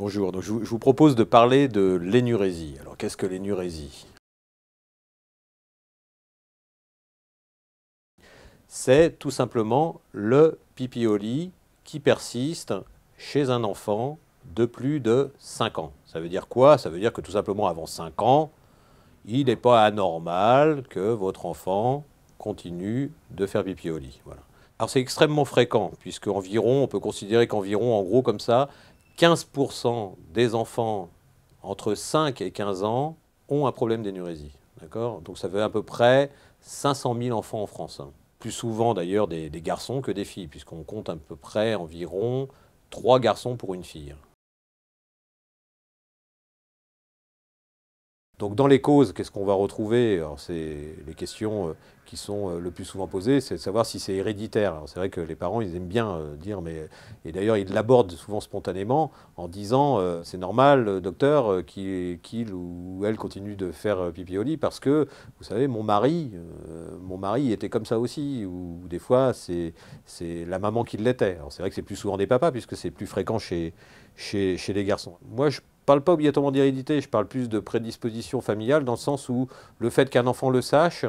Bonjour, donc je vous propose de parler de l'énurésie. Alors qu'est-ce que l'énurésie? C'est tout simplement le pipi au lit qui persiste chez un enfant de plus de 5 ans. Ça veut dire quoi? Ça veut dire que tout simplement avant 5 ans, il n'est pas anormal que votre enfant continue de faire pipi au lit. Voilà. Alors c'est extrêmement fréquent, puisque environ, on peut considérer qu'environ, en gros comme ça, 15% des enfants entre 5 et 15 ans ont un problème d'énurésie. D'accord? Donc ça fait à peu près 500 000 enfants en France, hein. Plus souvent d'ailleurs des garçons que des filles, puisqu'on compte à peu près environ 3 garçons pour une fille. Donc dans les causes, qu'est-ce qu'on va retrouver? Alors c'est les questions qui sont le plus souvent posées, c'est de savoir si c'est héréditaire. Alors c'est vrai que les parents, ils aiment bien dire, mais et d'ailleurs ils l'abordent souvent spontanément en disant c'est normal, docteur, qu'il ou elle continue de faire pipi au lit parce que vous savez mon mari était comme ça aussi, ou des fois c'est la maman qui l'était. Alors c'est vrai que c'est plus souvent des papas puisque c'est plus fréquent chez les garçons. Moi je parle pas obligatoirement d'hérédité, je parle plus de prédisposition familiale, dans le sens où le fait qu'un enfant le sache,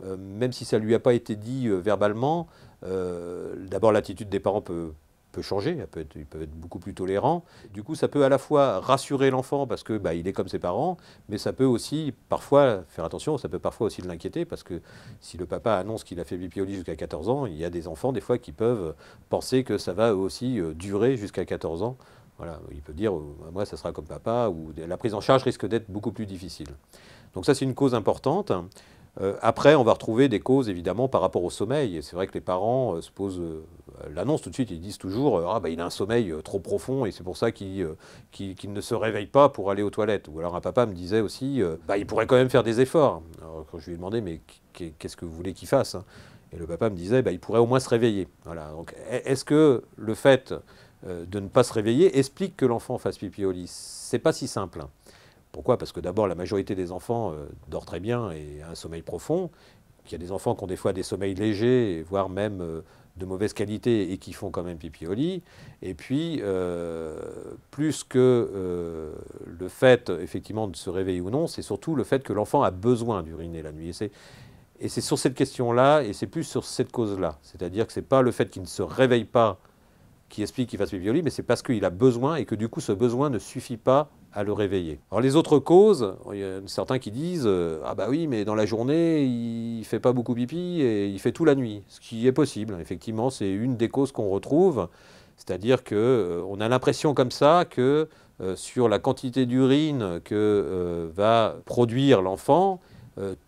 même si ça ne lui a pas été dit verbalement, d'abord l'attitude des parents peut changer, il peut être beaucoup plus tolérant. Du coup, ça peut à la fois rassurer l'enfant parce que il est comme ses parents, mais ça peut aussi parfois, faire attention, ça peut parfois aussi l'inquiéter parce que si le papa annonce qu'il a fait pipi au lit jusqu'à 14 ans, il y a des enfants des fois qui peuvent penser que ça va aussi durer jusqu'à 14 ans. Voilà, il peut dire, moi, ça sera comme papa, ou la prise en charge risque d'être beaucoup plus difficile. Donc ça, c'est une cause importante. Après, on va retrouver des causes, évidemment, par rapport au sommeil. Et c'est vrai que les parents se posent l'annonce tout de suite. Ils disent toujours, il a un sommeil trop profond et c'est pour ça qu'il ne se réveille pas pour aller aux toilettes. Ou alors un papa me disait aussi, il pourrait quand même faire des efforts. Alors, quand je lui ai demandé, mais qu'est-ce que vous voulez qu'il fasse, hein? Et le papa me disait, il pourrait au moins se réveiller. Voilà. Donc, est-ce que le fait de ne pas se réveiller explique que l'enfant fasse pipi au lit? C'est pas si simple, hein. Pourquoi? Parce que d'abord, la majorité des enfants dort très bien et a un sommeil profond. Il y a des enfants qui ont des fois des sommeils légers, voire même de mauvaise qualité et qui font quand même pipi au lit. Et puis, plus que le fait, effectivement, de se réveiller ou non, c'est surtout le fait que l'enfant a besoin d'uriner la nuit. Et c'est sur cette question-là, et c'est plus sur cette cause-là. C'est-à-dire que ce n'est pas le fait qu'il ne se réveille pas qui explique qu'il fasse pipi au lit, mais c'est parce qu'il a besoin et que du coup ce besoin ne suffit pas à le réveiller. Alors les autres causes, il y a certains qui disent ah bah oui, mais dans la journée il fait pas beaucoup pipi et il fait tout la nuit, ce qui est possible. Effectivement, c'est une des causes qu'on retrouve, c'est-à-dire que on a l'impression comme ça que sur la quantité d'urine que va produire l'enfant,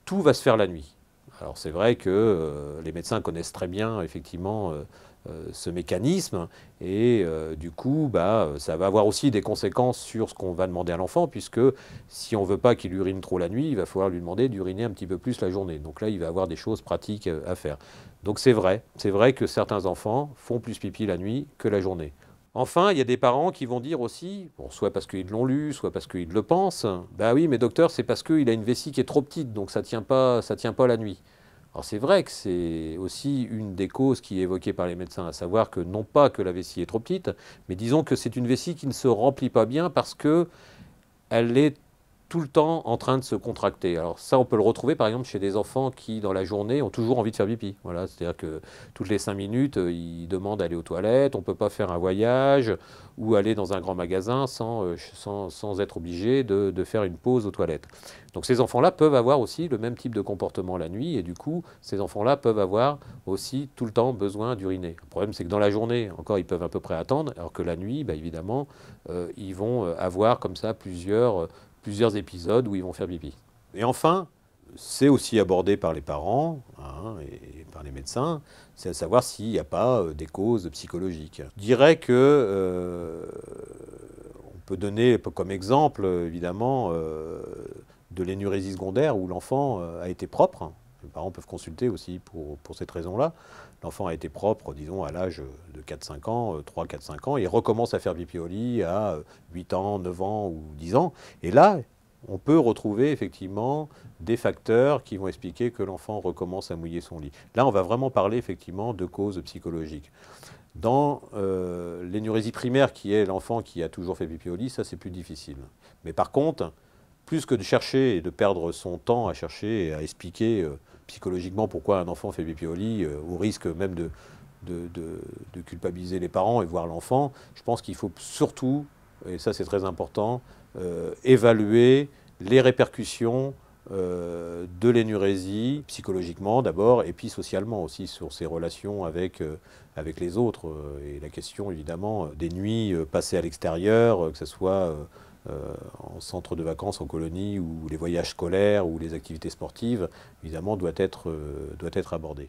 tout va se faire la nuit. Alors c'est vrai que les médecins connaissent très bien effectivement ce mécanisme et du coup ça va avoir aussi des conséquences sur ce qu'on va demander à l'enfant, puisque si on ne veut pas qu'il urine trop la nuit, il va falloir lui demander d'uriner un petit peu plus la journée. Donc là il va avoir des choses pratiques à faire. Donc c'est vrai que certains enfants font plus pipi la nuit que la journée. Enfin, il y a des parents qui vont dire aussi, bon, soit parce qu'ils l'ont lu, soit parce qu'ils le pensent, bah oui, mais docteur, c'est parce qu'il a une vessie qui est trop petite, donc ça tient pas la nuit. Alors c'est vrai que c'est aussi une des causes qui est évoquée par les médecins, à savoir que non pas que la vessie est trop petite, mais disons que c'est une vessie qui ne se remplit pas bien parce que elle est tout le temps en train de se contracter. Alors ça, on peut le retrouver par exemple chez des enfants qui, dans la journée, ont toujours envie de faire pipi. Voilà, c'est-à-dire que toutes les 5 minutes, ils demandent d'aller aux toilettes, on ne peut pas faire un voyage ou aller dans un grand magasin sans être obligé de faire une pause aux toilettes. Donc ces enfants-là peuvent avoir aussi le même type de comportement la nuit, et du coup, ces enfants-là peuvent avoir aussi tout le temps besoin d'uriner. Le problème, c'est que dans la journée, encore, ils peuvent à peu près attendre, alors que la nuit, évidemment, ils vont avoir comme ça plusieurs épisodes où ils vont faire pipi. Et enfin, c'est aussi abordé par les parents et par les médecins, c'est à savoir s'il n'y a pas des causes psychologiques. Je dirais que on peut donner comme exemple, évidemment, de l'énurésie secondaire où l'enfant a été propre. Les parents peuvent consulter aussi pour cette raison-là. L'enfant a été propre, disons, à l'âge de 4-5 ans, 3-4-5 ans, et recommence à faire pipi au lit à 8 ans, 9 ans ou 10 ans. Et là, on peut retrouver effectivement des facteurs qui vont expliquer que l'enfant recommence à mouiller son lit. Là, on va vraiment parler effectivement de causes psychologiques. Dans l'énurésie primaire, qui est l'enfant qui a toujours fait pipi au lit, ça c'est plus difficile. Mais par contre, plus que de chercher et de perdre son temps à chercher et à expliquer psychologiquement pourquoi un enfant fait pipi au lit, au risque même de culpabiliser les parents et voir l'enfant, je pense qu'il faut surtout, et ça c'est très important, évaluer les répercussions de l'énurésie, psychologiquement d'abord, et puis socialement aussi, sur ses relations avec les autres. Et la question évidemment des nuits passées à l'extérieur, que ce soit en centre de vacances, en colonie, ou les voyages scolaires, ou les activités sportives, évidemment doit être abordée.